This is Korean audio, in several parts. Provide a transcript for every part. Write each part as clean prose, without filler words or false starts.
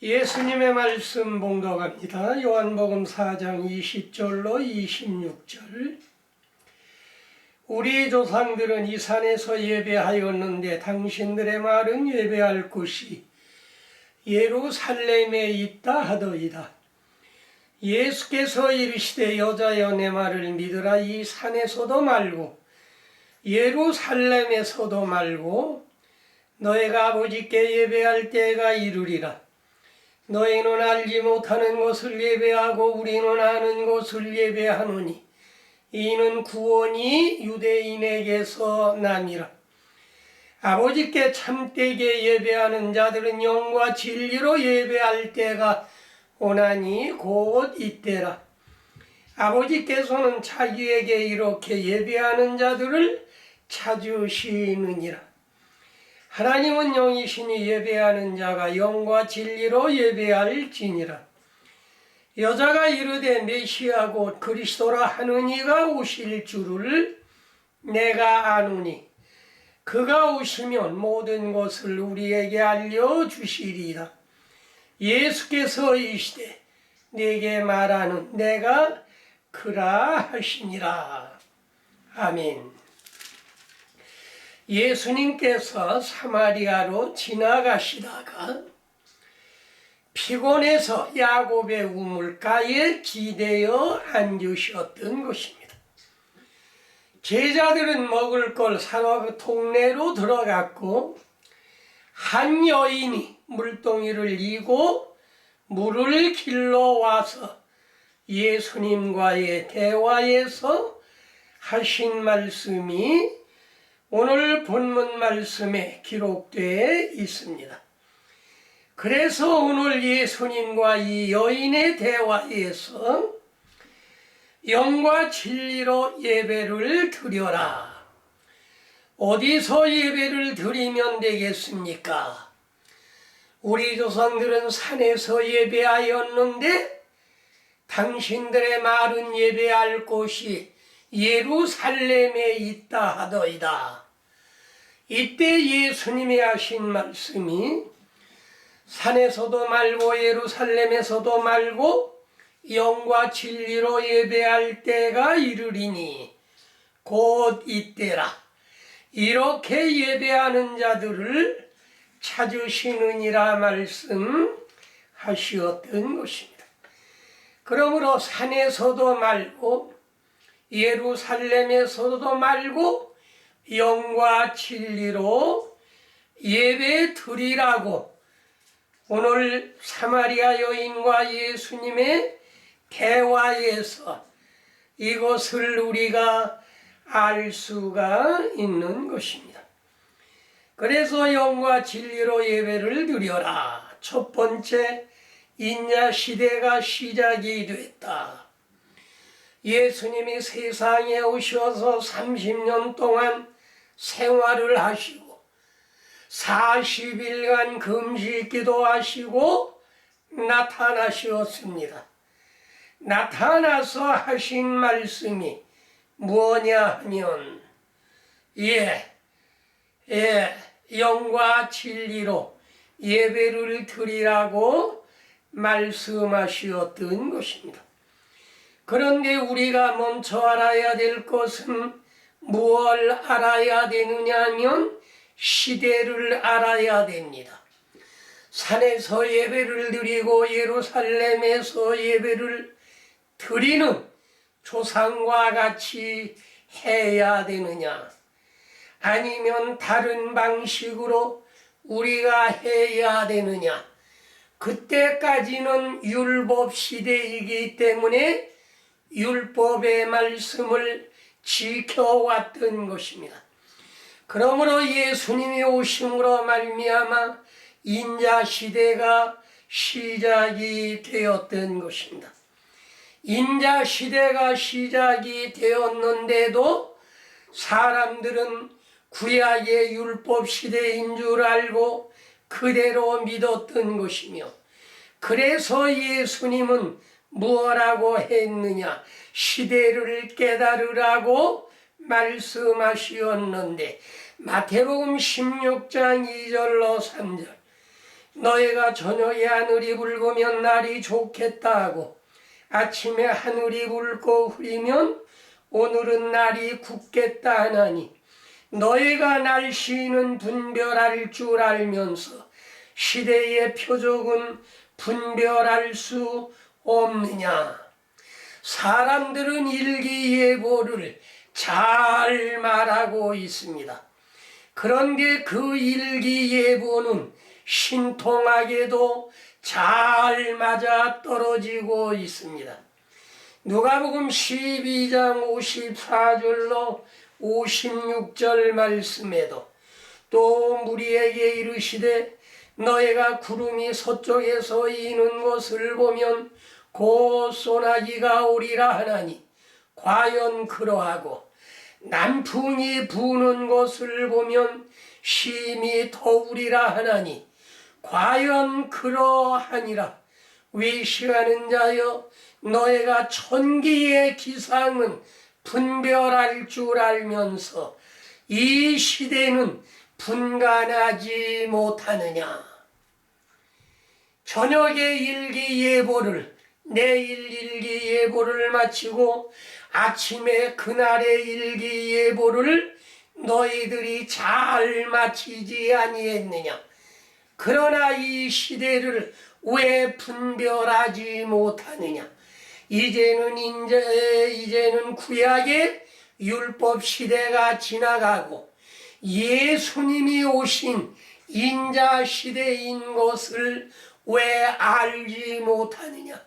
예수님의 말씀 봉독합니다. 요한복음 4장 20절로 26절. 우리 조상들은 이 산에서 예배하였는데 당신들의 말은 예배할 곳이 예루살렘에 있다 하더이다. 예수께서 이르시되 여자여 내 말을 믿으라. 이 산에서도 말고 예루살렘에서도 말고 너희가 아버지께 예배할 때가 이르리라. 너희는 알지 못하는 것을 예배하고 우리는 아는 것을 예배하노니 이는 구원이 유대인에게서 남이라. 아버지께 참되게 예배하는 자들은 영과 진리로 예배할 때가 오나니 곧 이때라. 아버지께서는 자기에게 이렇게 예배하는 자들을 찾으시느니라. 하나님은 영이시니 예배하는 자가 영과 진리로 예배할지니라. 여자가 이르되 메시아 곧 그리스도라 하는 이가 오실 줄을 내가 아노니 그가 오시면 모든 것을 우리에게 알려주시리이다. 예수께서 이시되 내게 말하는 내가 그라 하시니라. 아멘. 예수님께서 사마리아로 지나가시다가 피곤해서 야곱의 우물가에 기대어 앉으셨던 것입니다. 제자들은 먹을 걸 사러 그 동네로 들어갔고 한 여인이 물동이를 이고 물을 길러와서 예수님과의 대화에서 하신 말씀이 오늘 본문 말씀에 기록되어 있습니다. 그래서 오늘 예수님과 이 여인의 대화에서 영과 진리로 예배를 드려라. 어디서 예배를 드리면 되겠습니까? 우리 조상들은 산에서 예배하였는데 당신들의 말은 예배할 곳이 예루살렘에 있다 하더이다. 이때 예수님이 하신 말씀이 산에서도 말고 예루살렘에서도 말고 영과 진리로 예배할 때가 이르리니 곧 이때라. 이렇게 예배하는 자들을 찾으시느니라 말씀하시었던 것입니다. 그러므로 산에서도 말고 예루살렘에서도 말고 영과 진리로 예배 드리라고 오늘 사마리아 여인과 예수님의 대화에서 이것을 우리가 알 수가 있는 것입니다. 그래서 영과 진리로 예배를 드려라. 첫 번째, 인야 시대가 시작이 됐다. 예수님이 세상에 오셔서 30년 동안 생활을 하시고 40일간 금식 기도하시고 나타나셨습니다. 나타나서 하신 말씀이 뭐냐 하면 영과 진리로 예배를 드리라고 말씀하셨던 것입니다. 그런데 우리가 먼저 알아야 될 것은 무엇을 알아야 되느냐 하면 시대를 알아야 됩니다. 산에서 예배를 드리고 예루살렘에서 예배를 드리는 조상과 같이 해야 되느냐, 아니면 다른 방식으로 우리가 해야 되느냐. 그때까지는 율법 시대이기 때문에 율법의 말씀을 지켜왔던 것입니다. 그러므로 예수님이 오심으로 말미암아 인자시대가 시작이 되었던 것입니다. 인자시대가 시작이 되었는데도 사람들은 구약의 율법시대인 줄 알고 그대로 믿었던 것이며, 그래서 예수님은 무엇라고 했느냐? 시대를 깨달으라고 말씀하시었는데 마태복음 16장 2절로 3절 너희가 저녁에 하늘이 붉으면 날이 좋겠다 하고 아침에 하늘이 붉고 흐리면 오늘은 날이 굳겠다 하나니 너희가 날씨는 분별할 줄 알면서 시대의 표적은 분별할 수 없느냐. 사람들은 일기예보를 잘 말하고 있습니다. 그런데 그 일기예보는 신통하게도 잘 맞아 떨어지고 있습니다. 누가복음 12장 54절로 56절 말씀에도 또 무리에게 이르시되 너희가 구름이 서쪽에서 이는 것을 보면 곧 소나기가 오리라 하나니 과연 그러하고 남풍이 부는 것을 보면 심히 더우리라 하나니 과연 그러하니라. 위시하는 자여 너희가 천기의 기상은 분별할 줄 알면서 이 시대는 분간하지 못하느냐. 저녁에 일기예보를 내일 일기예보를 마치고 아침에 그날의 일기예보를 너희들이 잘 마치지 아니했느냐. 그러나 이 시대를 왜 분별하지 못하느냐. 이제는 구약의 율법 시대가 지나가고 예수님이 오신 인자 시대인 것을 왜 알지 못하느냐.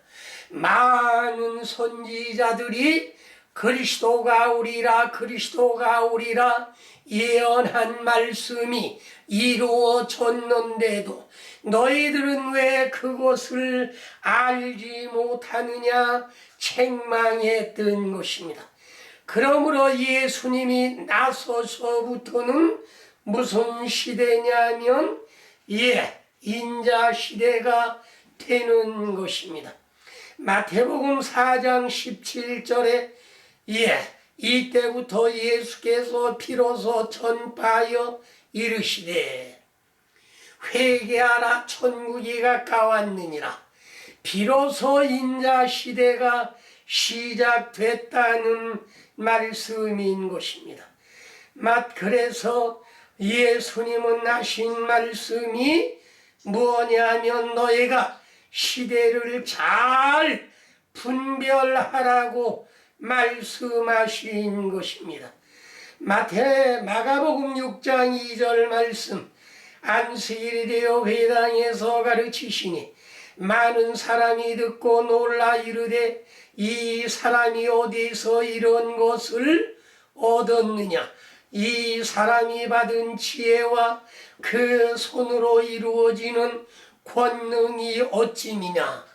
많은 선지자들이 그리스도가 오리라 예언한 말씀이 이루어졌는데도 너희들은 왜 그것을 알지 못하느냐 책망했던 것입니다. 그러므로 예수님이 나서서부터는 무슨 시대냐면 인자 시대가 되는 것입니다. 마태복음 4장 17절에 이때부터 예수께서 비로소 전파하여 이르시되 회개하라 천국이 가까웠느니라. 비로소 인자 시대가 시작됐다는 말씀인 것입니다. 그래서 예수님은 하신 말씀이 뭐냐면 너희가 시대를 잘 분별하라고 말씀하신 것입니다. 마가복음 6장 2절 말씀. 안식일이 되어 회당에서 가르치시니 많은 사람이 듣고 놀라 이르되 이 사람이 어디서 이런 것을 얻었느냐. 이 사람이 받은 지혜와 그 손으로 이루어지는 권능이 어찌미냐.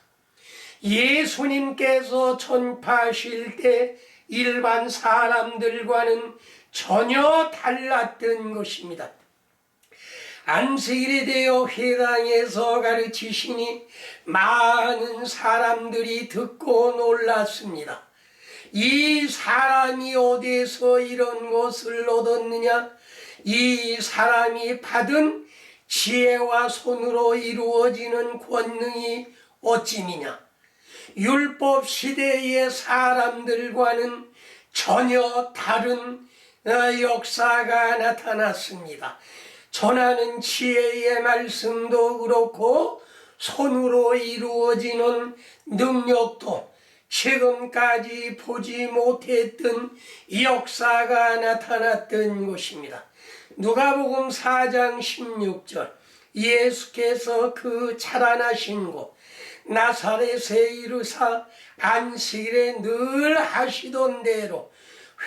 예수님께서 전파하실 때 일반 사람들과는 전혀 달랐던 것입니다. 안식일이 되어 회당에서 가르치시니 많은 사람들이 듣고 놀랐습니다. 이 사람이 어디서 이런 것을 얻었느냐? 이 사람이 받은 지혜와 손으로 이루어지는 권능이 어찌미냐? 율법 시대의 사람들과는 전혀 다른 역사가 나타났습니다. 전하는 지혜의 말씀도 그렇고 손으로 이루어지는 능력도 지금까지 보지 못했던 역사가 나타났던 것입니다. 누가복음 4장 16절. 예수께서 그 자라나신 곳 나사렛에 이르사 안식일에 늘 하시던 대로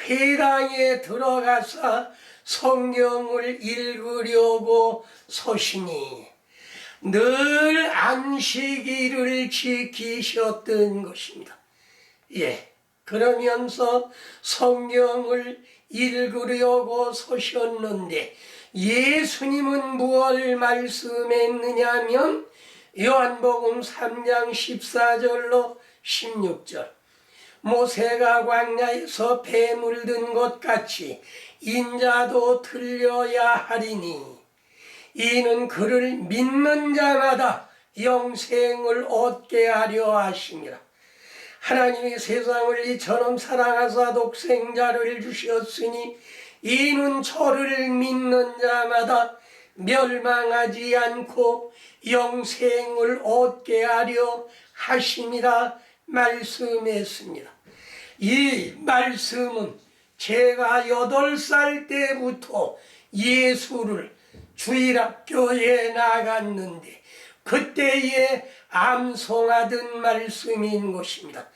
회당에 들어가서 성경을 읽으려고 서시니 늘 안식일을 지키셨던 것입니다. 그러면서 성경을 읽으려고 서셨는데 예수님은 무엇을 말씀했느냐면 요한복음 3장 14절로 16절. 모세가 광야에서 배 물든 것 같이 인자도 들려야 하리니 이는 그를 믿는 자마다 영생을 얻게 하려 하심이라. 하나님이 세상을 이처럼 사랑하사 독생자를 주셨으니 이는 저를 믿는 자마다 멸망하지 않고 영생을 얻게 하려 하심이라 말씀했습니다. 이 말씀은 제가 8살 때부터 예수를 주일학교에 나갔는데 그때에 암송하던 말씀인 것입니다.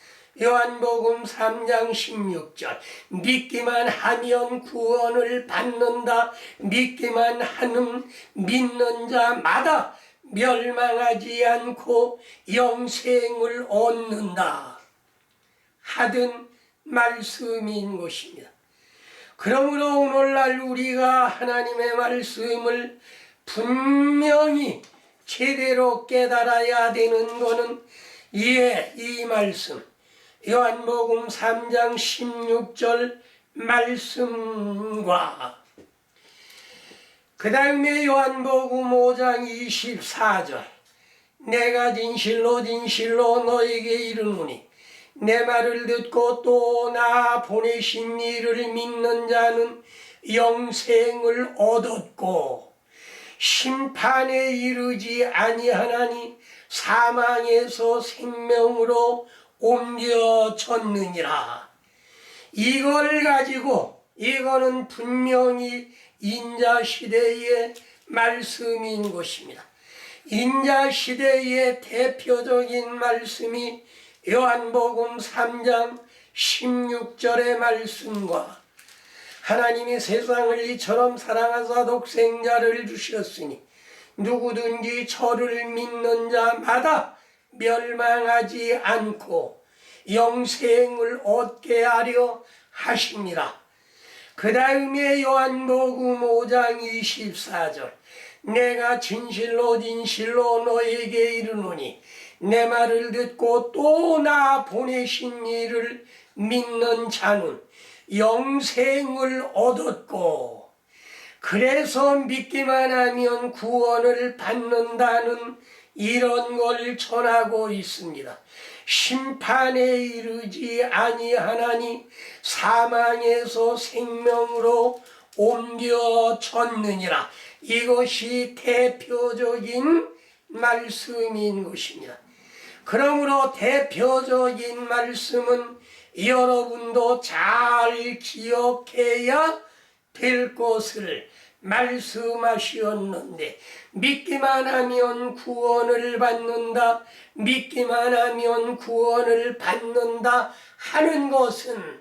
요한복음 3장 16절 믿기만 하면 구원을 받는다. 믿기만 하는 믿는 자마다 멸망하지 않고 영생을 얻는다 하던 말씀인 것입니다. 그러므로 오늘날 우리가 하나님의 말씀을 분명히 제대로 깨달아야 되는 것은 이 말씀 요한복음 3장 16절 말씀과 그 다음에 요한복음 5장 24절 내가 진실로 진실로 너에게 이르노니 내 말을 듣고 또 나 보내신 이를 믿는 자는 영생을 얻었고 심판에 이르지 아니하나니 사망에서 생명으로 옮겨졌느니라. 이걸 가지고 이거는 분명히 인자시대의 말씀인 것입니다. 인자시대의 대표적인 말씀이 요한복음 3장 16절의 말씀과 하나님이 세상을 이처럼 사랑하사 독생자를 주셨으니 누구든지 저를 믿는 자마다 멸망하지 않고 영생을 얻게 하려 하십니다. 그 다음에 요한복음 5장 24절 내가 진실로 진실로 너에게 이르노니 내 말을 듣고 또 나 보내신 이를 믿는 자는 영생을 얻었고 그래서 믿기만 하면 구원을 받는다는 이런 걸 전하고 있습니다. 심판에 이르지 아니하나니 사망에서 생명으로 옮겨졌느니라. 이것이 대표적인 말씀인 것입니다. 그러므로 대표적인 말씀은 여러분도 잘 기억해야 될 것을 말씀하셨는데 믿기만 하면 구원을 받는다, 믿기만 하면 구원을 받는다 하는 것은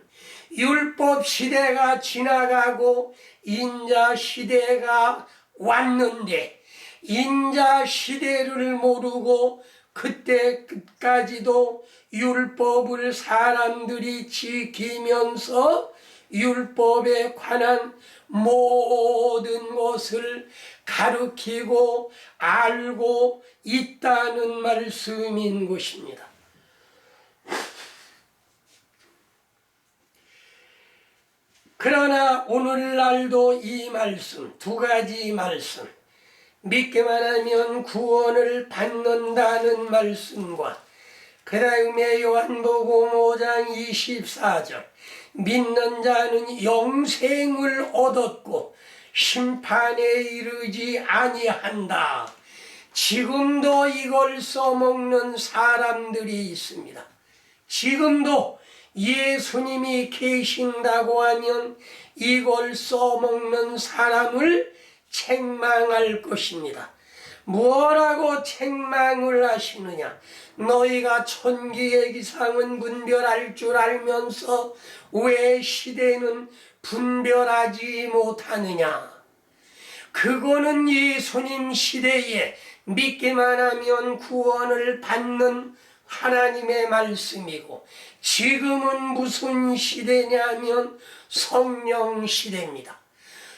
율법 시대가 지나가고 인자 시대가 왔는데 인자 시대를 모르고 그때 끝까지도 율법을 사람들이 지키면서 율법에 관한 모든 것을 가르치고 알고 있다는 말씀인 것입니다. 그러나 오늘날도 이 말씀, 두 가지 말씀, 믿기만 하면 구원을 받는다는 말씀과 그 다음에 요한복음 5장 24절 믿는 자는 영생을 얻었고 심판에 이르지 아니한다. 지금도 이걸 써먹는 사람들이 있습니다. 지금도 예수님이 계신다고 하면 이걸 써먹는 사람을 책망할 것입니다. 뭐라고 책망을 하시느냐? 너희가 천기의 기상은 분별할 줄 알면서 왜 시대는 분별하지 못하느냐? 그거는 예수님 시대에 믿기만 하면 구원을 받는 하나님의 말씀이고 지금은 무슨 시대냐면 성령 시대입니다.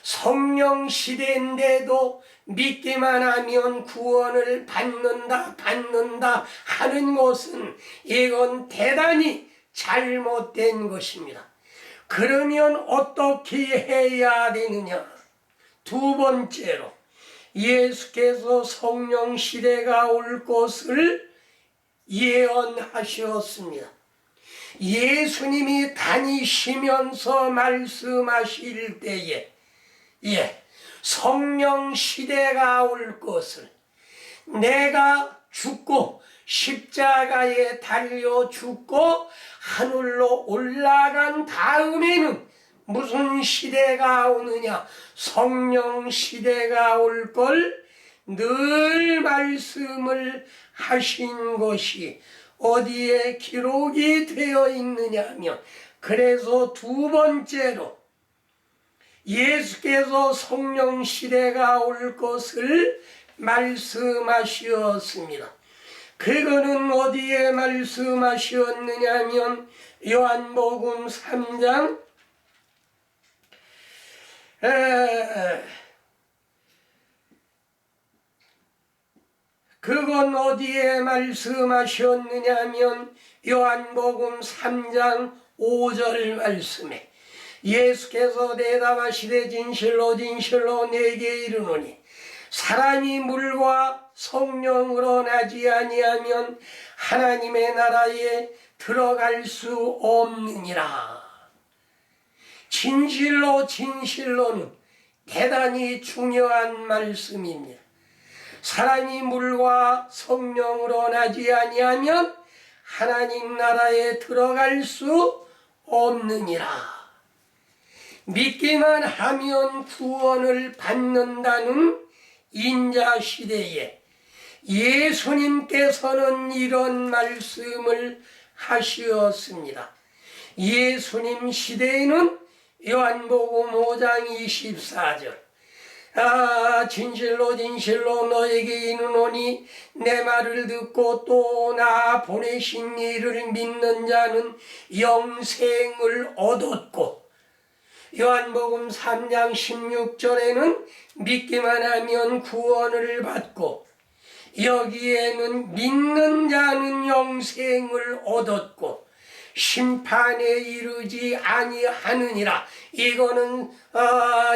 성령 시대인데도 믿기만 하면 구원을 받는다 하는 것은 이건 대단히 잘못된 것입니다. 그러면 어떻게 해야 되느냐? 두 번째로 예수께서 성령 시대가 올 것을 예언하셨습니다. 예수님이 다니시면서 말씀하실 때에 성령 시대가 올 것을, 내가 죽고 십자가에 달려 죽고 하늘로 올라간 다음에는 무슨 시대가 오느냐? 성령 시대가 올 걸 늘 말씀을 하신 것이 어디에 기록이 되어 있느냐 하면, 그래서 두 번째로 예수께서 성령 시대가 올 것을 말씀하셨습니다. 그거는 어디에 말씀하셨느냐 하면 요한복음 3장 그건 어디에 말씀하셨느냐 하면 요한복음 3장 5절 말씀에 예수께서 대답하시되 진실로 진실로 내게 이르노니 사람이 물과 성령으로 나지 아니하면 하나님의 나라에 들어갈 수 없느니라. 진실로 진실로는 대단히 중요한 말씀입니다. 사람이 물과 성령으로 나지 아니하면 하나님 나라에 들어갈 수 없느니라. 믿기만 하면 구원을 받는다는 인자시대에 예수님께서는 이런 말씀을 하시었습니다. 예수님 시대에는 요한복음 5장 24절 진실로 진실로 너에게 이르노니 내 말을 듣고 또 나 보내신 이를 믿는 자는 영생을 얻었고, 요한복음 3장 16절에는 믿기만 하면 구원을 받고, 여기에는 믿는 자는 영생을 얻었고 심판에 이르지 아니하느니라. 이거는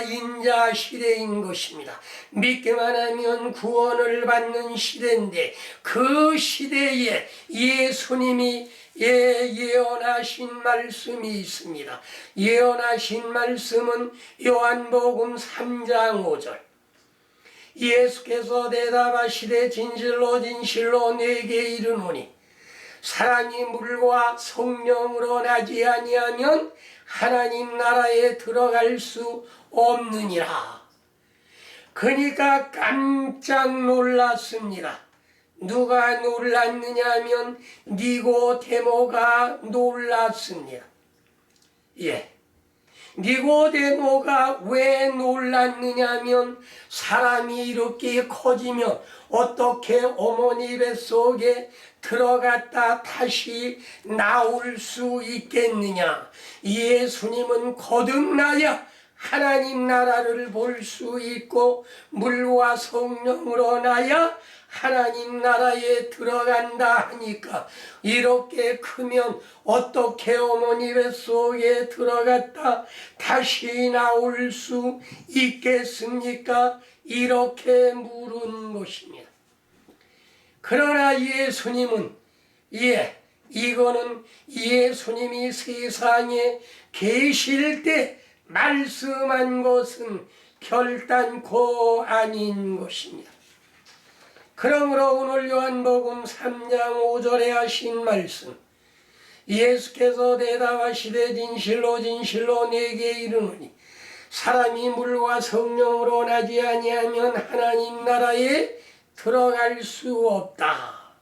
인자 시대인 것입니다. 믿기만 하면 구원을 받는 시대인데, 그 시대에 예수님이 예언하신 말씀이 있습니다. 예언하신 말씀은 요한복음 3장 5절 예수께서 대답하시되 진실로 진실로 내게 이르노니 사람이 물과 성령으로 나지 아니하면 하나님 나라에 들어갈 수 없느니라. 그러니까 깜짝 놀랐습니다. 누가 놀랐느냐 하면 니고데모가 놀랐습니다. 니고데모가 왜 놀랐느냐 하면 사람이 이렇게 커지면 어떻게 어머니 뱃속에 들어갔다 다시 나올 수 있겠느냐. 예수님은 거듭나야 하나님 나라를 볼 수 있고 물과 성령으로 나야 하나님 나라에 들어간다 하니까, 이렇게 크면 어떻게 어머니 뱃속에 들어갔다 다시 나올 수 있겠습니까? 이렇게 물은 것입니다. 그러나 예수님은 이거는 예수님이 세상에 계실 때 말씀한 것은 결단코 아닌 것입니다. 그러므로 오늘 요한복음 3장 5절에 하신 말씀, 예수께서 대답하시되 진실로 진실로 내게 이르노니 사람이 물과 성령으로 나지 아니하면 하나님 나라에 들어갈 수 없다.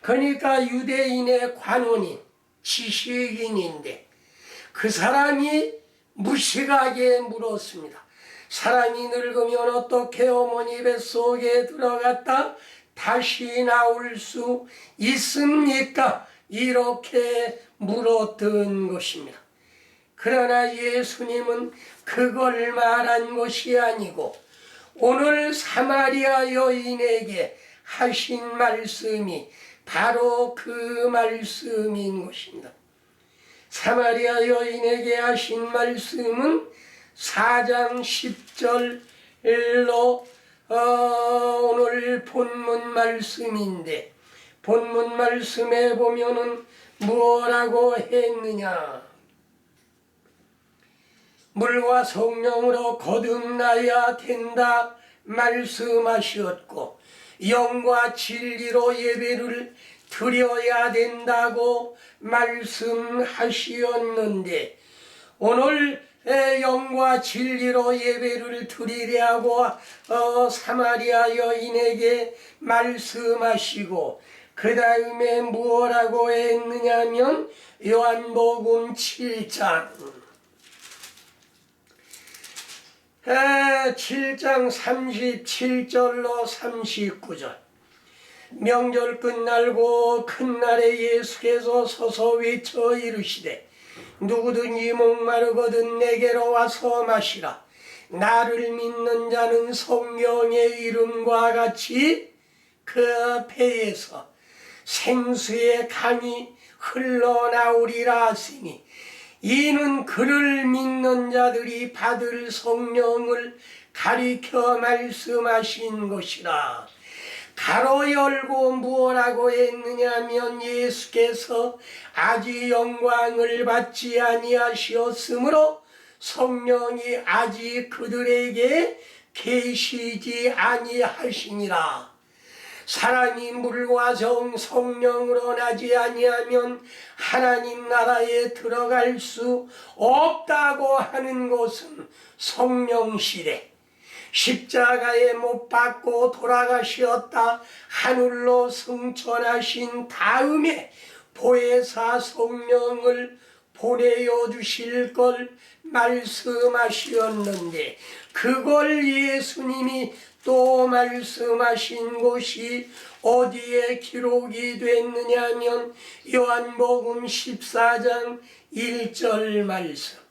그러니까 유대인의 관원인 지식인인데 그 사람이 무식하게 물었습니다. 사람이 늙으면 어떻게 어머니 뱃속에 들어갔다 다시 나올 수 있습니까? 이렇게 물었던 것입니다. 그러나 예수님은 그걸 말한 것이 아니고 오늘 사마리아 여인에게 하신 말씀이 바로 그 말씀인 것입니다. 사마리아 여인에게 하신 말씀은 4장 10절로 오늘 본문 말씀인데 본문 말씀에 보면은 뭐라고 했느냐? 물과 성령으로 거듭나야 된다 말씀하셨고 영과 진리로 예배를 드려야 된다고 말씀하셨는데 오늘 영과 진리로 예배를 드리려고 사마리아 여인에게 말씀하시고 그 다음에 무엇라고 했느냐면 요한복음 7장 37절로 39절 명절 끝날고 큰 날에 예수께서 서서 외쳐 이르시되 누구든지 목마르거든 내게로 와서 마시라. 나를 믿는 자는 성경의 이름과 같이 그 배에서 생수의 강이 흘러나오리라 하시니 이는 그를 믿는 자들이 받을 성령을 가리켜 말씀하신 것이라. 가로 열고 무엇라고 했느냐면 예수께서 아직 영광을 받지 아니하셨으므로 성령이 아직 그들에게 계시지 아니하시니라. 사람이 물과 성령으로 나지 아니하면 하나님 나라에 들어갈 수 없다고 하는 것은 성령시대 십자가에 못 박고 돌아가셨다 하늘로 승천하신 다음에 보혜사 성령을 보내어 주실 걸 말씀하셨는데 그걸 예수님이 또 말씀하신 것이 어디에 기록이 됐느냐면 요한복음 14장 1절 말씀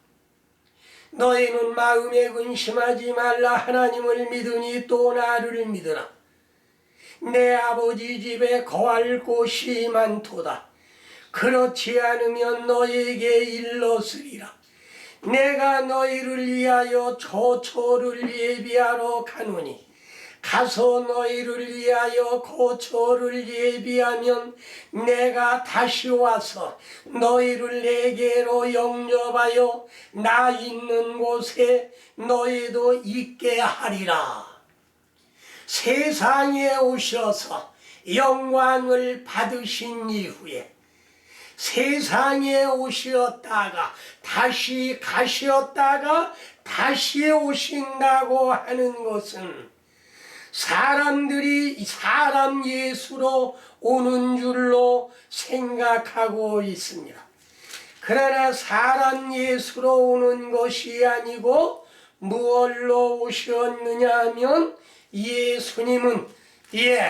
너희는 마음에 근심하지 말라. 하나님을 믿으니 또 나를 믿으라. 내 아버지 집에 거할 곳이 많도다. 그렇지 않으면 너희에게 일렀으리라. 내가 너희를 위하여 저초를 예비하러 가노니 가서 너희를 위하여 고초를 예비하면 내가 다시 와서 너희를 내게로 영접하여 나 있는 곳에 너희도 있게 하리라. 세상에 오셔서 영광을 받으신 이후에 세상에 오셨다가 다시 가셨다가 다시 오신다고 하는 것은 사람들이 사람 예수로 오는 줄로 생각하고 있습니다. 그러나 사람 예수로 오는 것이 아니고 무엇로 오셨느냐 하면 예수님은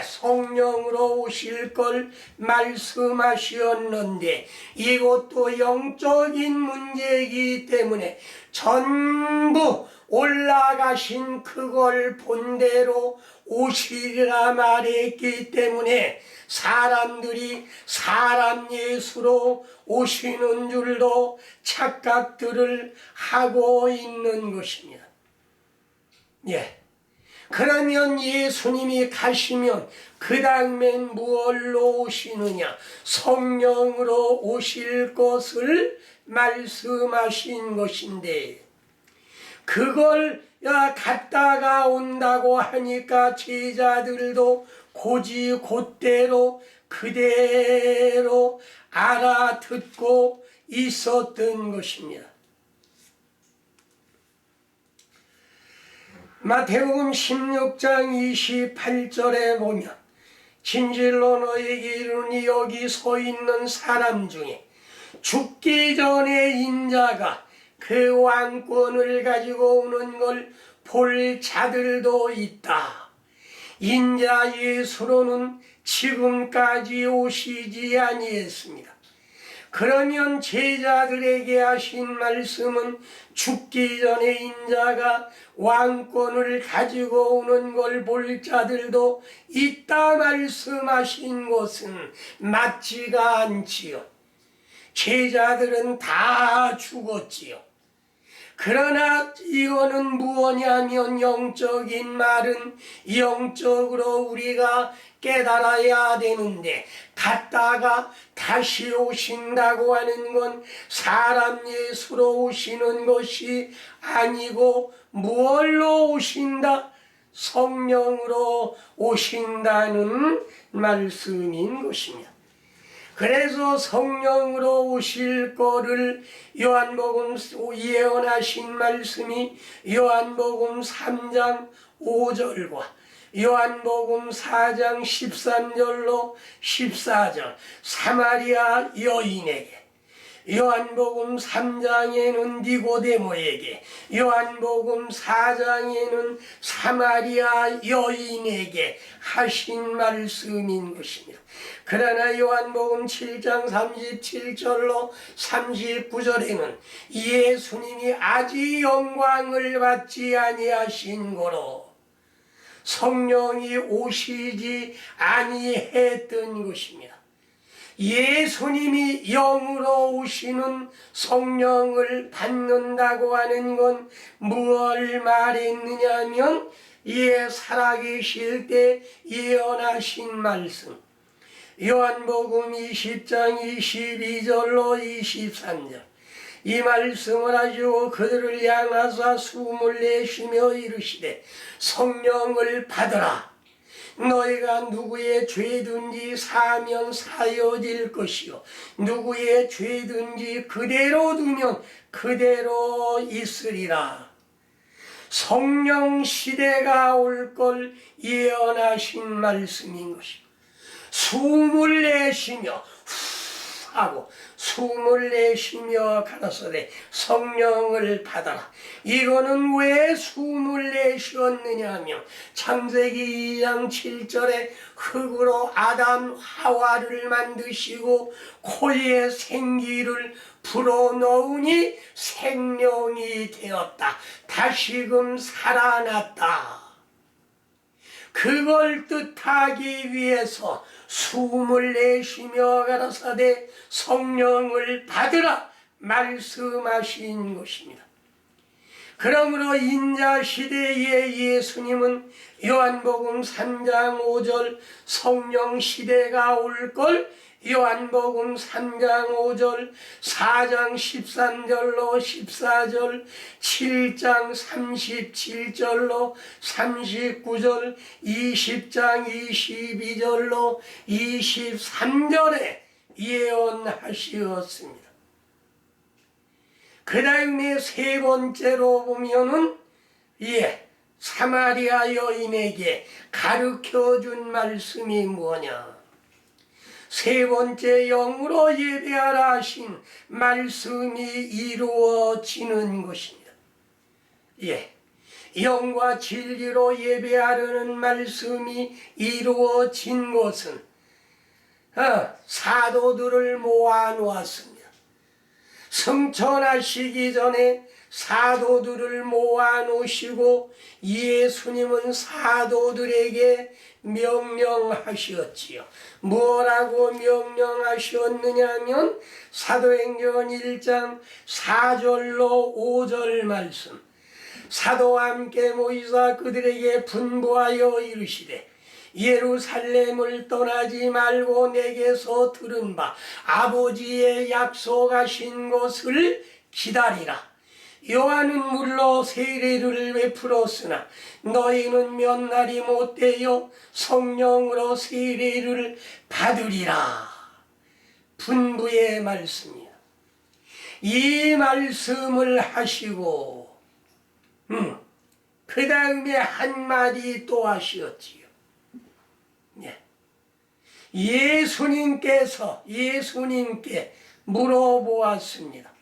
성령으로 오실 걸 말씀하셨는데 이것도 영적인 문제이기 때문에 전부 올라가신 그걸 본대로 오시리라 말했기 때문에 사람들이 사람 예수로 오시는 줄도 착각들을 하고 있는 것입니다. 그러면 예수님이 가시면 그 다음엔 무엇로 오시느냐? 성령으로 오실 것을 말씀하신 것인데 그걸 갔다가 온다고 하니까 제자들도 곧대로 그대로 알아듣고 있었던 것입니다. 마태복음 16장 28절에 보면 진실로 너희에게 이르노니 여기 서 있는 사람 중에 죽기 전에 인자가 그 왕권을 가지고 오는 걸 볼 자들도 있다. 인자 예수로는 지금까지 오시지 아니했습니다. 그러면 제자들에게 하신 말씀은 죽기 전에 인자가 왕권을 가지고 오는 걸 볼 자들도 있다 말씀하신 것은 맞지가 않지요. 제자들은 다 죽었지요. 그러나 이거는 무엇이냐면 영적인 말은 영적으로 우리가 깨달아야 되는데, 갔다가 다시 오신다고 하는 건 사람 예수로 오시는 것이 아니고 무엇로 오신다? 성령으로 오신다는 말씀인 것입니다. 그래서 성령으로 오실 거를 요한복음 예언하신 말씀이 요한복음 3장 5절과 요한복음 4장 13절로 14절 사마리아 여인에게, 요한복음 3장에는 니고데모에게, 요한복음 4장에는 사마리아 여인에게 하신 말씀인 것입니다. 그러나 요한복음 7장 37절로 39절에는 예수님이 아직 영광을 받지 아니하신 거로 성령이 오시지 아니했던 것입니다. 예수님이 영으로 오시는 성령을 받는다고 하는 건 무엇을 말했느냐면 살아계실 때 예언하신 말씀, 요한복음 20장 22절로 23절 이 말씀을 하시고 그들을 향하사 숨을 내쉬며 이르시되 성령을 받으라. 너희가 누구의 죄든지 사하면 사여질 것이요 누구의 죄든지 그대로 두면 그대로 있으리라. 성령 시대가 올 걸 예언하신 말씀인 것이고, 숨을 내쉬며 하고 숨을 내쉬며 가라사대 성령을 받아라. 이거는 왜 숨을 내쉬었느냐 하면 창세기 2장 7절에 흙으로 아담 하와를 만드시고 코에 생기를 불어넣으니 생명이 되었다. 다시금 살아났다. 그걸 뜻하기 위해서 숨을 내쉬며 가라사대 성령을 받으라 말씀하신 것입니다. 그러므로 인자시대의 예수님은 요한복음 3장 5절 성령 시대가 올 걸 요한복음 3장 5절 4장 13절로 14절 7장 37절로 39절 20장 22절로 23절에 예언하시었습니다. 그 다음에 세 번째로 보면은 사마리아 여인에게 가르쳐준 말씀이 뭐냐? 세 번째 영으로 예배하라 하신 말씀이 이루어지는 것입니다. 영과 진리로 예배하려는 말씀이 이루어진 것은 사도들을 모아놓았습니다. 승천하시기 전에 사도들을 모아놓으시고 예수님은 사도들에게 명령하셨지요. 뭐라고 명령하셨느냐 하면 사도행전 1장 4절로 5절 말씀, 사도와 함께 모이사 그들에게 분부하여 이르시되 예루살렘을 떠나지 말고 내게서 들은 바 아버지의 약속하신 것을 기다리라. 요한은 물로 세례를 베풀었으나 너희는 몇 날이 못되어 성령으로 세례를 받으리라. 분부의 말씀이야. 이 말씀을 하시고 그 다음에 한마디 또 하시었지요. 예수님께 물어보았습니다.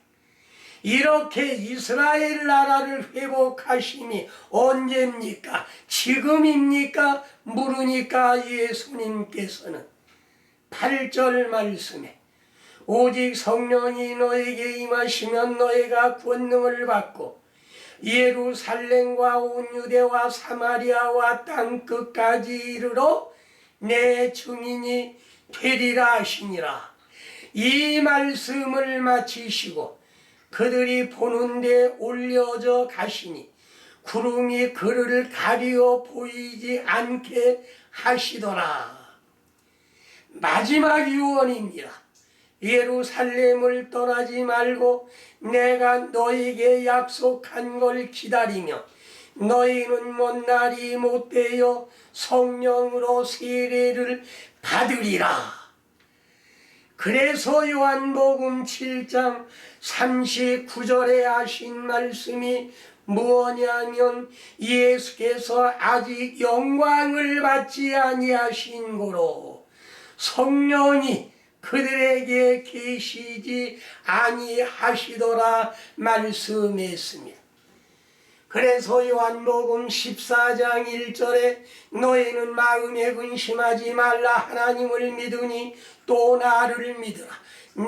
이렇게 이스라엘 나라를 회복하심이 언제입니까? 지금입니까? 물으니까 예수님께서는 8절 말씀에 오직 성령이 너에게 임하시면 너희가 권능을 받고 예루살렘과 온 유대와 사마리아와 땅 끝까지 이르러 내 증인이 되리라 하시니라. 이 말씀을 마치시고 그들이 보는데 올려져 가시니 구름이 그를 가리어 보이지 않게 하시더라. 마지막 유언입니다. 예루살렘을 떠나지 말고 내가 너에게 약속한 걸 기다리며 너희는 먼 날이 못되어 성령으로 세례를 받으리라. 그래서 요한복음 7장 39절에 하신 말씀이 무엇냐면 예수께서 아직 영광을 받지 아니하신 고로 성령이 그들에게 계시지 아니하시더라 말씀했습니다. 그래서 요한복음 14장 1절에 너희는 마음에 근심하지 말라. 하나님을 믿으니 또 나를 믿으라.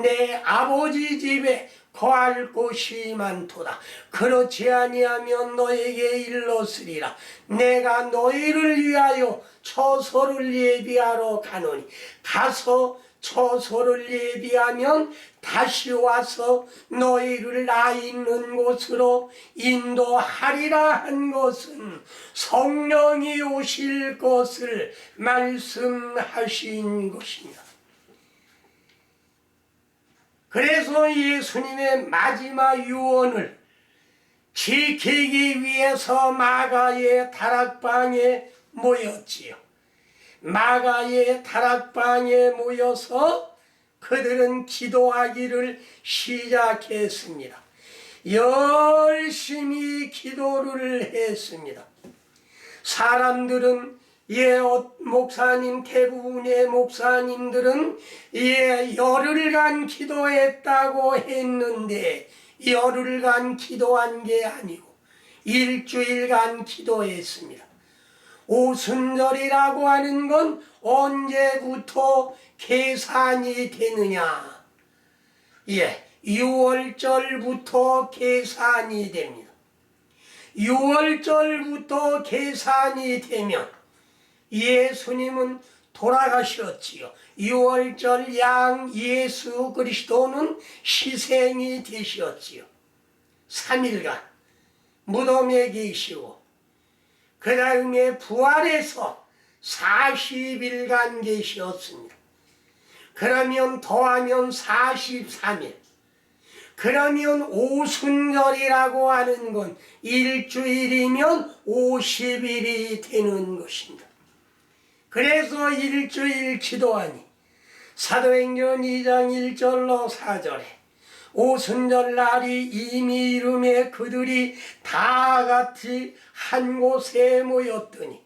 내 아버지 집에 거할 곳이 많도다. 그렇지 아니하면 너에게 일렀으리라. 내가 너희를 위하여 처소를 예비하러 가노니 가서 처소를 예비하면 다시 와서 너희를 나 있는 곳으로 인도하리라 한 것은 성령이 오실 것을 말씀하신 것입니다. 그래서 예수님의 마지막 유언을 지키기 위해서 마가의 다락방에 모였지요. 마가의 다락방에 모여서 그들은 기도하기를 시작했습니다. 열심히 기도를 했습니다. 사람들은 목사님, 대부분의 목사님들은 열흘간 기도했다고 했는데 열흘간 기도한 게 아니고 일주일간 기도했습니다. 오순절이라고 하는 건 언제부터 계산이 되느냐? 6월절부터 계산이 됩니다. 6월절부터 계산이 되면 예수님은 돌아가셨지요. 6월절 양 예수 그리스도는 희생이 되셨지요. 3일간 무덤에 계시고 그 다음에 부활해서 40일간 계셨습니다. 그러면 더하면 43일. 그러면 오순절이라고 하는 건 일주일이면 50일이 되는 것입니다. 그래서 일주일 기도하니 사도행전 2장 1절로 4절에 오순절 날이 이미 이름에 그들이 다 같이 한 곳에 모였더니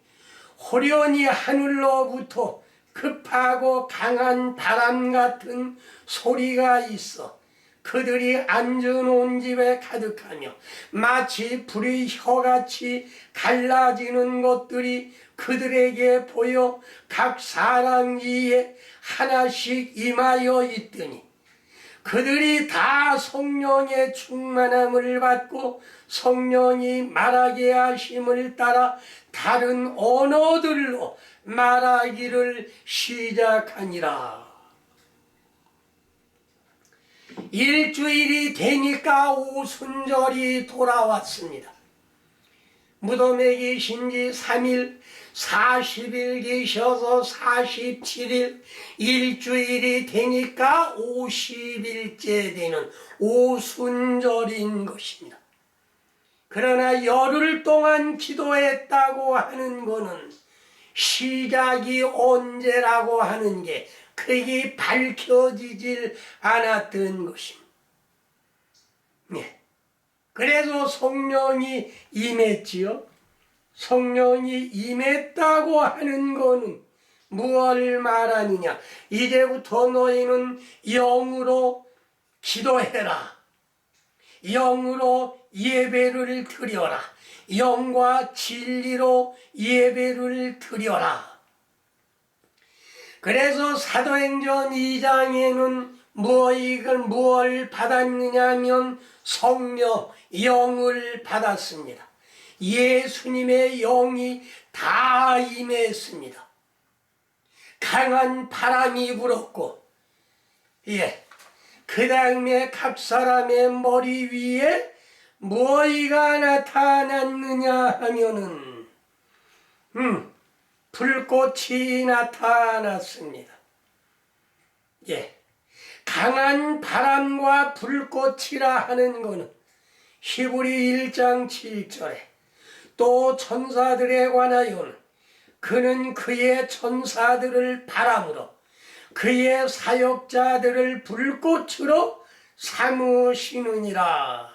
호련히 하늘로부터 급하고 강한 바람 같은 소리가 있어 그들이 앉아놓은 집에 가득하며 마치 불의 혀같이 갈라지는 것들이 그들에게 보여 각 사람 위에 하나씩 임하여 있더니 그들이 다 성령의 충만함을 받고 성령이 말하게 하심을 따라 다른 언어들로 말하기를 시작하니라. 일주일이 되니까 오순절이 돌아왔습니다. 무덤에 계신 지 3일, 40일 계셔서 47일, 일주일이 되니까 50일째 되는 오순절인 것입니다. 그러나 열흘 동안 기도했다고 하는 것은 시작이 언제라고 하는 게 그게 밝혀지질 않았던 것입니다. 그래서 성령이 임했지요. 성령이 임했다고 하는 것은 무엇을 말하느냐? 이제부터 너희는 영으로 기도해라. 영으로 예배를 드려라. 영과 진리로 예배를 드려라. 그래서 사도행전 2장에는 무엇을 받았느냐면 성령, 영을 받았습니다. 예수님의 영이 다 임했습니다. 강한 바람이 불었고, 그 다음에 각 사람의 머리 위에 무엇이가 나타났느냐 하면은 불꽃이 나타났습니다. 예, 강한 바람과 불꽃이라 하는 것은 히브리 1장 7절에 또 천사들에 관하여는 그는 그의 천사들을 바람으로 그의 사역자들을 불꽃으로 삼으시느니라.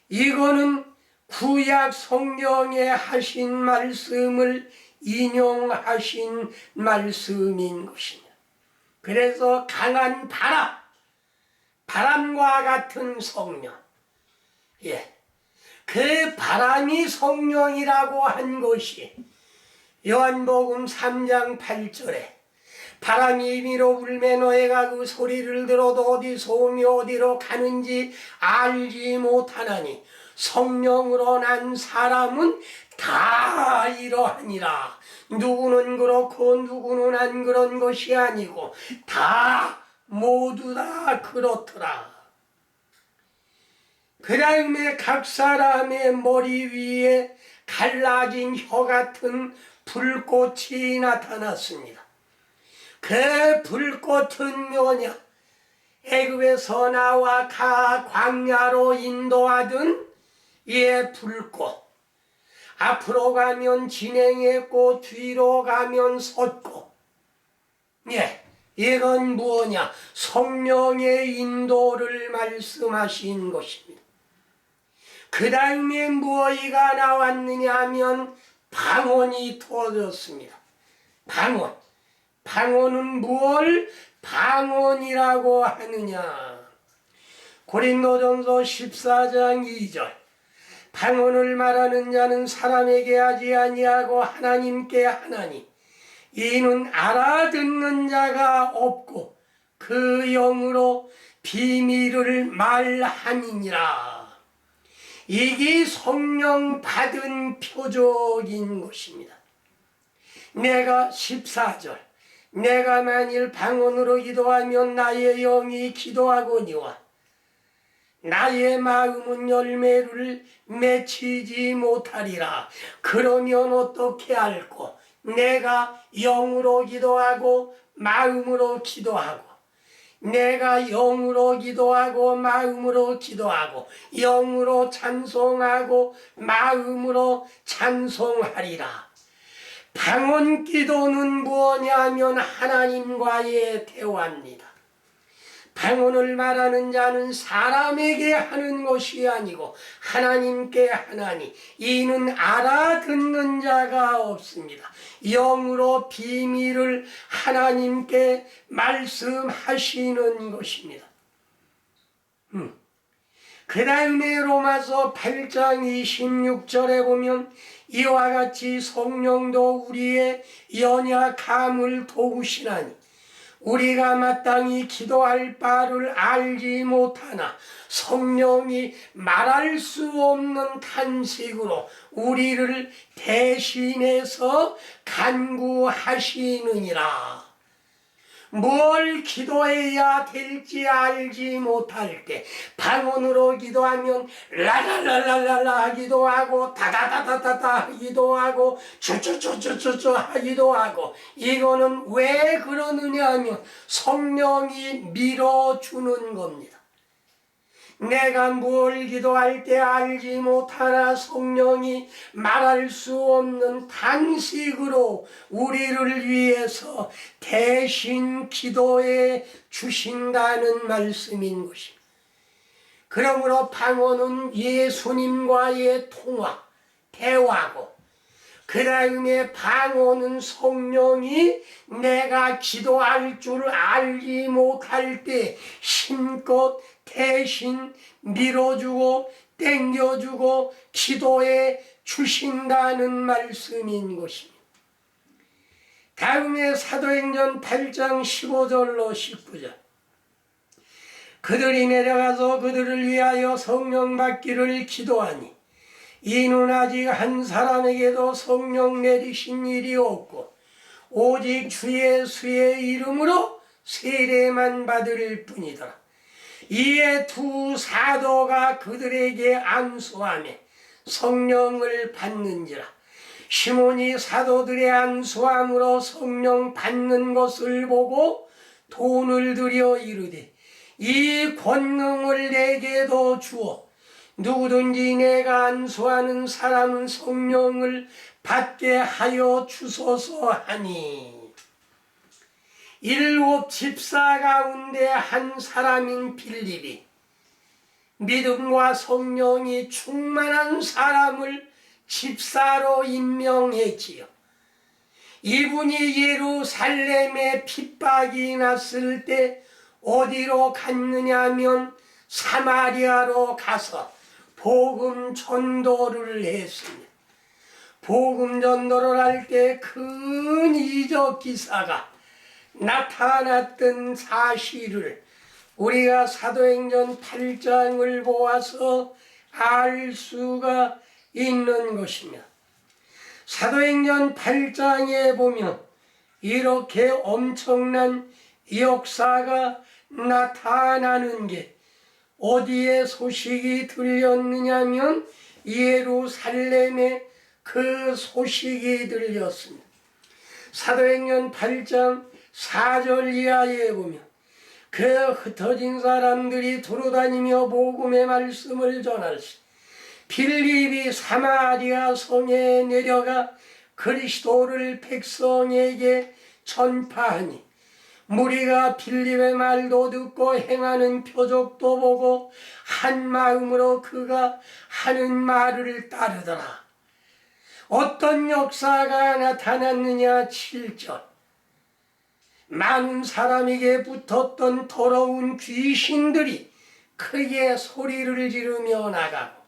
이거는 구약 성경에 하신 말씀을 인용하신 말씀인 것입니다. 그래서 강한 바람과 같은 성령, 예, 그 바람이 성령이라고 한 것이 요한복음 3장 8절에 바람이 임의로 불매 너희가 그 소리를 들어도 어디서 오며 어디로 가는지 알지 못하나니 성령으로 난 사람은 다 이러하니라. 누구는 그렇고 누구는 안 그런 것이 아니고 다 모두 다 그렇더라. 그 다음에 각 사람의 머리 위에 갈라진 혀 같은 불꽃이 나타났습니다. 그 불꽃은 뭐냐? 애굽에서 나와 광야로 인도하던 이 불꽃. 앞으로 가면 진행했고 뒤로 가면 섰고. 예, 이건 뭐냐? 성령의 인도를 말씀하신 것입니다. 그 다음에 무엇이가 나왔느냐 하면 방언이 터졌습니다. 방언은 무엇을 방언이라고 하느냐? 고린도전서 14장 2절 방언을 말하는 자는 사람에게 하지 아니하고 하나님께 하나니 이는 알아듣는 자가 없고 그 영으로 비밀을 말하니니라. 이게 성령 받은 표적인 것입니다. 내가 14절 내가 만일 방언으로 기도하면 나의 영이 기도하거니와 나의 마음은 열매를 맺히지 못하리라. 그러면 어떻게 할꼬? 내가 영으로 기도하고 마음으로 기도하고 내가 영으로 기도하고 마음으로 기도하고 영으로 찬송하고 마음으로 찬송하리라. 방언 기도는 무엇냐면 하나님과의 대화입니다. 방언을 말하는 자는 사람에게 하는 것이 아니고 하나님께 하나니 이는 알아듣는 자가 없습니다. 영으로 비밀을 하나님께 말씀하시는 것입니다. 그 다음에 로마서 8장 26절에 보면 이와 같이 성령도 우리의 연약함을 도우시나니 우리가 마땅히 기도할 바를 알지 못하나 성령이 말할 수 없는 탄식으로 우리를 대신해서 간구하시느니라. 뭘 기도해야 될지 알지 못할 때 방언으로 기도하면 라라라라라 하기도 하고 다다다다다다 하기도 하고 쭈쭈쭈쭈쭈쭈 하기도 하고 이거는 왜 그러느냐 하면 성령이 밀어주는 겁니다. 내가 뭘 기도할 때 알지 못하나 성령이 말할 수 없는 탄식으로 우리를 위해서 대신 기도해 주신다는 말씀인 것입니다. 그러므로 방언은 예수님과의 통화, 대화고 그 다음에 방언은 성령이 내가 기도할 줄 알지 못할 때 힘껏 대신 밀어주고 땡겨주고 기도해 주신다는 말씀인 것입니다. 다음에 사도행전 8장 15절로 19절 그들이 내려가서 그들을 위하여 성령 받기를 기도하니 이는 아직 한 사람에게도 성령 내리신 일이 없고 오직 주 예수의 이름으로 세례만 받을 뿐이더라. 이에 두 사도가 그들에게 안수하며 성령을 받는지라. 시몬이 사도들의 안수함으로 성령 받는 것을 보고 돈을 들여 이르되 이 권능을 내게도 주어 누구든지 내가 안수하는 사람은 성령을 받게 하여 주소서 하니. 일곱 집사 가운데 한 사람인 빌립이 믿음과 성령이 충만한 사람을 집사로 임명했지요. 이분이 예루살렘에 핍박이 났을 때 어디로 갔느냐 하면 사마리아로 가서 복음 전도를 했습니다. 복음 전도를 할 때 큰 이적 기사가 나타났던 사실을 우리가 사도행전 8장을 보아서 알 수가 있는 것이며, 사도행전 8장에 보면 이렇게 엄청난 역사가 나타나는 게 어디에 소식이 들렸느냐면 예루살렘에 그 소식이 들렸습니다. 사도행전 8장 4절 이하에 보면 그 흩어진 사람들이 두루다니며 복음의 말씀을 전할시 빌립이 사마리아 성에 내려가 그리스도를 백성에게 전파하니 무리가 빌립의 말도 듣고 행하는 표적도 보고 한 마음으로 그가 하는 말을 따르더라. 어떤 역사가 나타났느냐. 7절. 많은 사람에게 붙었던 더러운 귀신들이 크게 소리를 지르며 나가고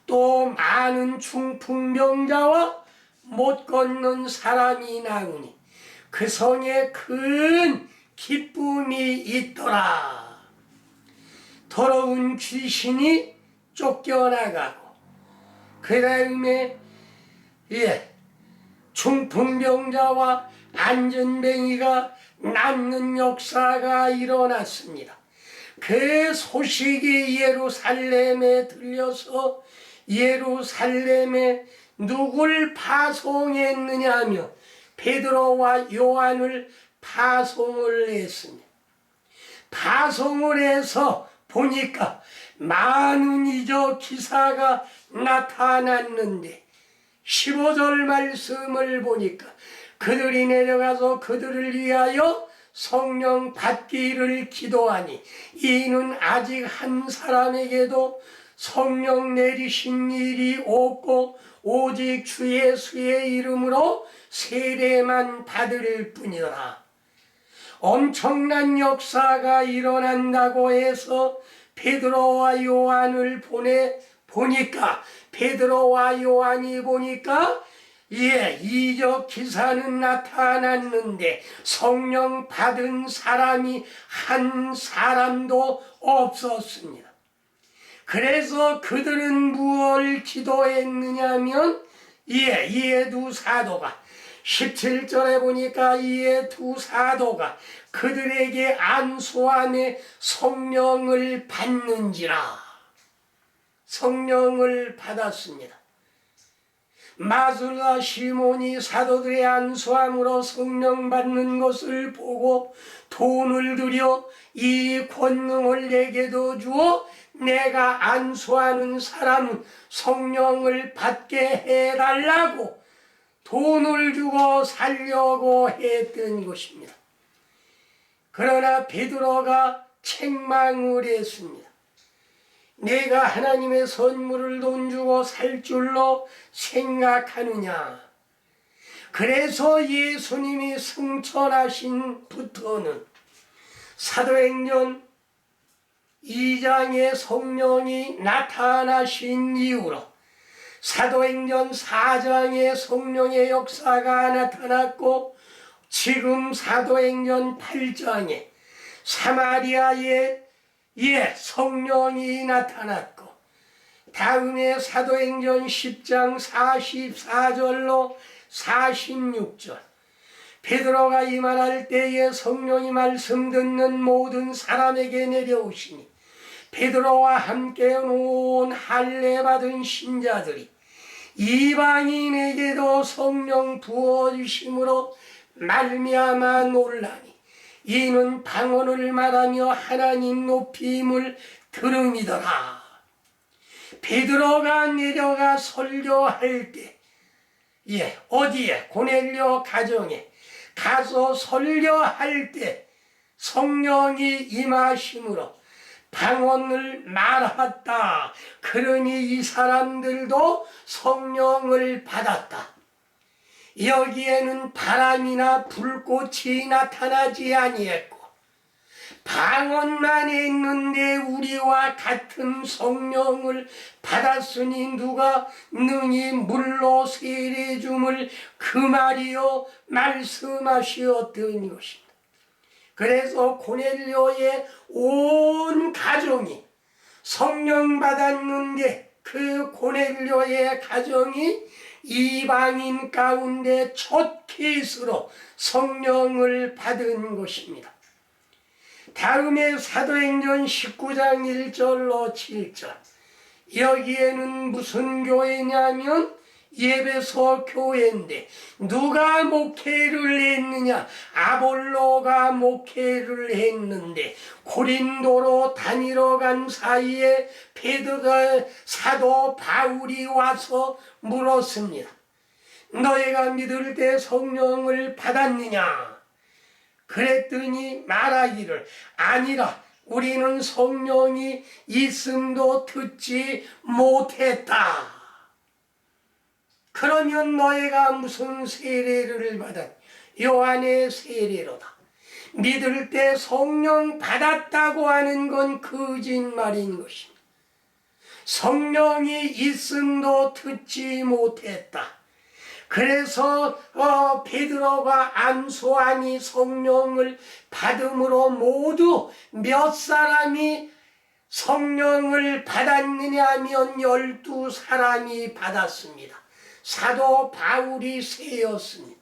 또 많은 중풍병자와 못 걷는 사람이 나오니 그 성에 큰 기쁨이 있더라. 더러운 귀신이 쫓겨나가고 그 다음에 중풍병자와 안전뱅이가 낫는 역사가 일어났습니다. 그 소식이 예루살렘에 들려서 예루살렘에 누굴 파송했느냐 하면 베드로와 요한을 파송을 했습니다. 파송을 해서 보니까 많은 이적 기사가 나타났는데 15절 말씀을 보니까 그들이 내려가서 그들을 위하여 성령 받기를 기도하니 이는 아직 한 사람에게도 성령 내리신 일이 없고 오직 주 예수의 이름으로 세례만 받을 뿐이더라. 엄청난 역사가 일어난다고 해서 베드로와 요한을 보니까 베드로와 요한이 보니까 이적 기사는 나타났는데 성령 받은 사람이 한 사람도 없었습니다. 그래서 그들은 무엇을 기도했느냐면 이에 두 사도가 17절에 보니까 이에 두 사도가 그들에게 안수하며 성령을 받는지라. 성령을 받았습니다. 마술라 시몬이 사도들의 안수함으로 성령 받는 것을 보고 돈을 들여 이 권능을 내게도 주어 내가 안수하는 사람은 성령을 받게 해달라고 돈을 주고 살려고 했던 것입니다. 그러나 베드로가 책망을 했습니다. 내가 하나님의 선물을 돈 주고 살 줄로 생각하느냐. 그래서 예수님이 승천하신 부터는 사도행전 2장에 성령이 나타나신 이후로 사도행전 4장에 성령의 역사가 나타났고 지금 사도행전 8장에 사마리아에 성령이 나타났고 다음에 사도행전 10장 44절로 46절 베드로가 이 말할 때에 성령이 말씀 듣는 모든 사람에게 내려오시니 베드로와 함께 온 할례 받은 신자들이 이방인에게도 성령 부어주심으로 말미암아 놀라니 이는 방언을 말하며 하나님 높임을 들음이더라. 베드로가 내려가 설교할 때 어디에? 고넬료 가정에 가서 설교할 때 성령이 임하심으로 방언을 말았다. 그러니 이 사람들도 성령을 받았다. 여기에는 바람이나 불꽃이 나타나지 아니했고 방언만 했는데 우리와 같은 성령을 받았으니 누가 능히 물로 세례 줌을 그 말이요 말씀하시었던 것입니다. 그래서 고넬료의 온 가정이 성령 받았는데 그 고넬료의 가정이 이방인 가운데 첫 케이스로 성령을 받은 것입니다. 다음에 사도행전 19장 1절로 7절 여기에는 무슨 교회냐면 예배소 교회인데 누가 목회를 했느냐? 아볼로가 목회를 했는데 고린도로 다니러 간 사이에 사도 바울이 와서 물었습니다. 너희가 믿을 때 성령을 받았느냐? 그랬더니 말하기를 아니라 우리는 성령이 있음도 듣지 못했다. 그러면 너희가 무슨 세례를 받았냐? 요한의 세례로다. 믿을 때 성령 받았다고 하는 건 거짓말인 것입니다. 성령이 있음도 듣지 못했다. 그래서 베드로가 안수하니 성령을 받음으로 모두 몇 사람이 성령을 받았느냐 하면 12사람이 받았습니다. 사도 바울이 세였습니다.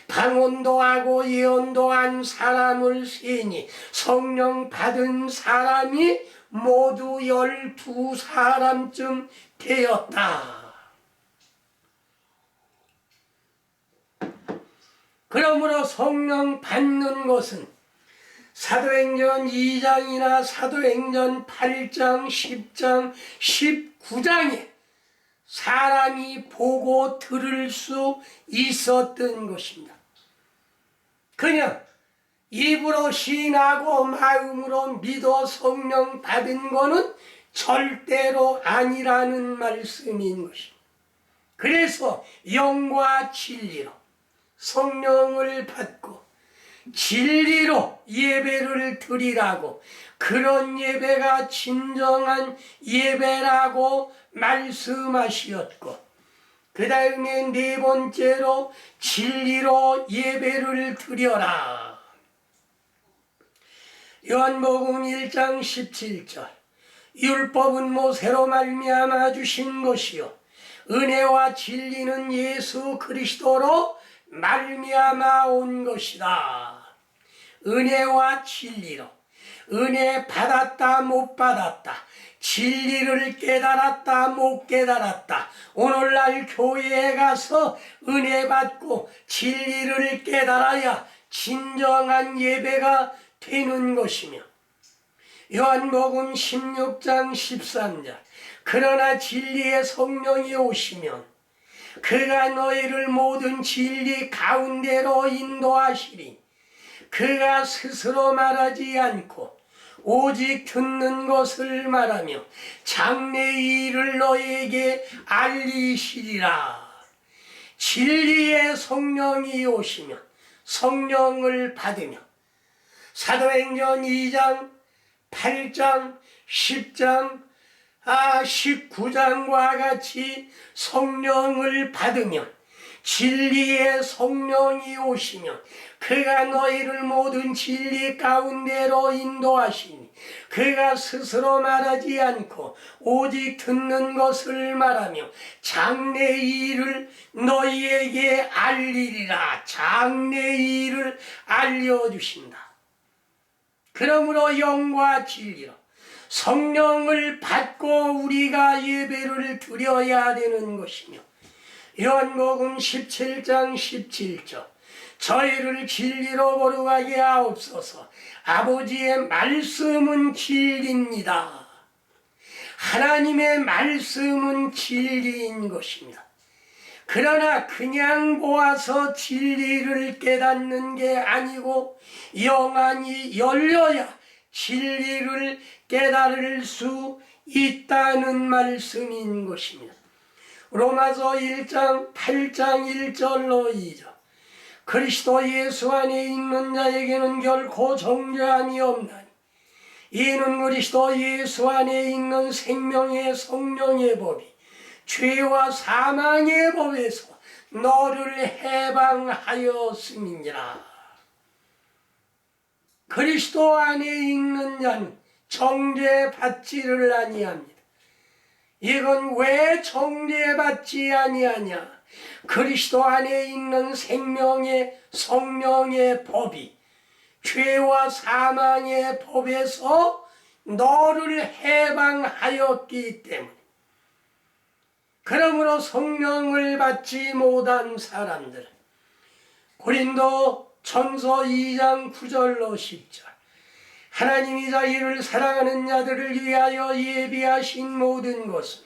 방언도 하고 예언도 한 사람을 세니 성령 받은 사람이 모두 12사람쯤 되었다. 그러므로 성령 받는 것은 사도행전 2장이나 사도행전 8장, 10장, 19장에 사람이 보고 들을 수 있었던 것입니다. 그냥 입으로 시인하고 마음으로 믿어 성령 받은 거는 절대로 아니라는 말씀인 것입니다. 그래서 영과 진리로 성령을 받고 진리로 예배를 드리라고, 그런 예배가 진정한 예배라고 말씀하시었고, 그 다음에 네 번째로 진리로 예배를 드려라. 요한복음 1장 17절 율법은 모세로 말미암아 주신 것이요 은혜와 진리는 예수 그리스도로 말미암아 온 것이다. 은혜와 진리로, 은혜 받았다 못 받았다, 진리를 깨달았다 못 깨달았다, 오늘날 교회에 가서 은혜 받고 진리를 깨달아야 진정한 예배가 되는 것이며, 요한복음 16장 13절 그러나 진리의 성령이 오시면 그가 너희를 모든 진리 가운데로 인도하시리. 그가 스스로 말하지 않고 오직 듣는 것을 말하며 장래의 일을 너희에게 알리시리라. 진리의 성령이 오시면 성령을 받으며 사도행전 2장, 8장, 10장, 19장과 같이 성령을 받으면 진리의 성령이 오시면 그가 너희를 모든 진리 가운데로 인도하시니 그가 스스로 말하지 않고 오직 듣는 것을 말하며 장래의 일을 너희에게 알리리라. 장래의 일을 알려주신다. 그러므로 영과 진리로 성령을 받고 우리가 예배를 드려야 되는 것이며, 요한복음 17장 17절 저희를 진리로 거룩하게 하옵소서. 아버지의 말씀은 진리입니다. 하나님의 말씀은 진리인 것입니다. 그러나 그냥 보아서 진리를 깨닫는 게 아니고 영안이 열려야 진리를 깨달을 수 있다는 말씀인 것입니다. 로마서 1장 8장 1절로 2절 그리스도 예수 안에 있는 자에게는 결코 정죄함이 없나니 이는 그리스도 예수 안에 있는 생명의 성령의 법이 죄와 사망의 법에서 너를 해방하였음이니라. 그리스도 안에 있는 자는 정죄받지를 아니합니다. 이건 왜 정죄받지 아니하냐? 그리스도 안에 있는 생명의 성령의 법이 죄와 사망의 법에서 너를 해방하였기 때문에. 그러므로 성령을 받지 못한 사람들, 고린도 전서 2장 9절로 10절 하나님이 자기를 사랑하는 자들을 위하여 예비하신 모든 것은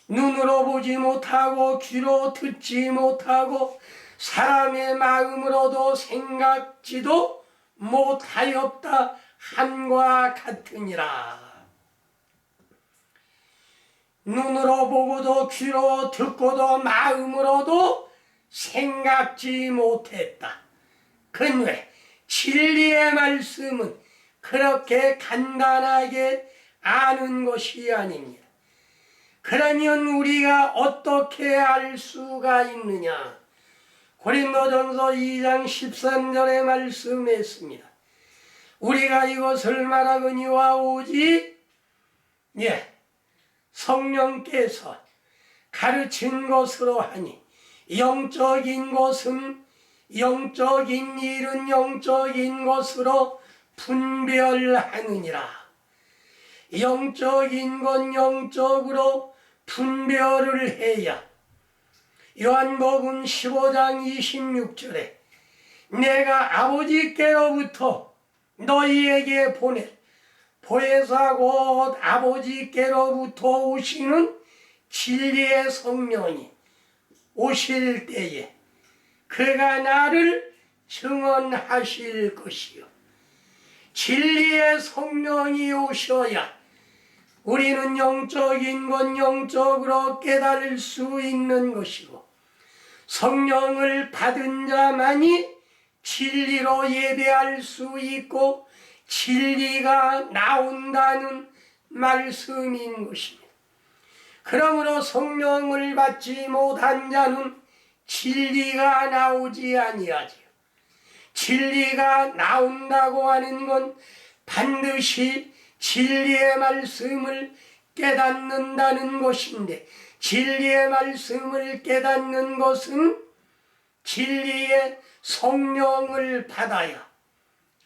눈으로 보지 못하고 귀로 듣지 못하고 사람의 마음으로도 생각지도 못하였다 함과 같으니라. 눈으로 보고도 귀로 듣고도 마음으로도 생각지 못했다. 근왜 진리의 말씀은 그렇게 간단하게 아는 것이 아닙니다. 그러면 우리가 어떻게 알 수가 있느냐? 고린도전서 2장 13절에 말씀했습니다. 우리가 이것을 말하거니와 오직 성령께서 가르친 것으로 하니 영적인 것은 영적인 일은 영적인 것으로 분별하느니라. 영적인 건 영적으로 분별을 해야. 요한복음 15장 26절에 내가 아버지께로부터 너희에게 보낼 보혜사 곧 아버지께로부터 오시는 진리의 성령이 오실 때에 그가 나를 증언하실 것이요. 진리의 성령이 오셔야 우리는 영적인 건 영적으로 깨달을 수 있는 것이고, 성령을 받은 자만이 진리로 예배할 수 있고 진리가 나온다는 말씀인 것입니다. 그러므로 성령을 받지 못한 자는 진리가 나오지 아니하지요. 진리가 나온다고 하는 건 반드시 진리의 말씀을 깨닫는다는 것인데, 진리의 말씀을 깨닫는 것은 진리의 성령을 받아야.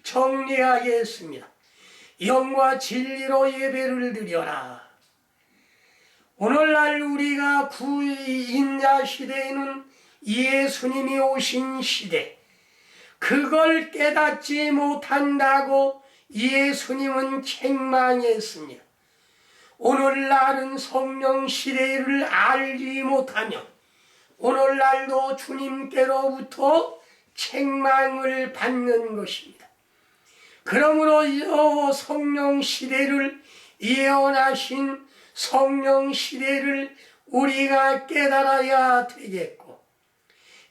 정리하겠습니다. 영과 진리로 예배를 드려라. 오늘날 우리가 구인자 시대에는 예수님이 오신 시대, 그걸 깨닫지 못한다고 예수님은 책망했습니다. 오늘날은 성령 시대를 알지 못하며 오늘날도 주님께로부터 책망을 받는 것입니다. 그러므로 이 성령 시대를 예언하신 성령 시대를 우리가 깨달아야 되겠고,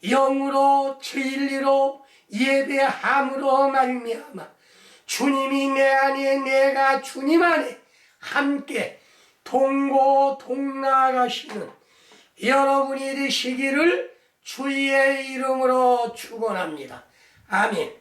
영으로 진리로 예배함으로 말미암아 주님이 내 안에 내가 주님 안에 함께 동고동락하시는 여러분이 되시기를 주의 이름으로 축원합니다. 아멘.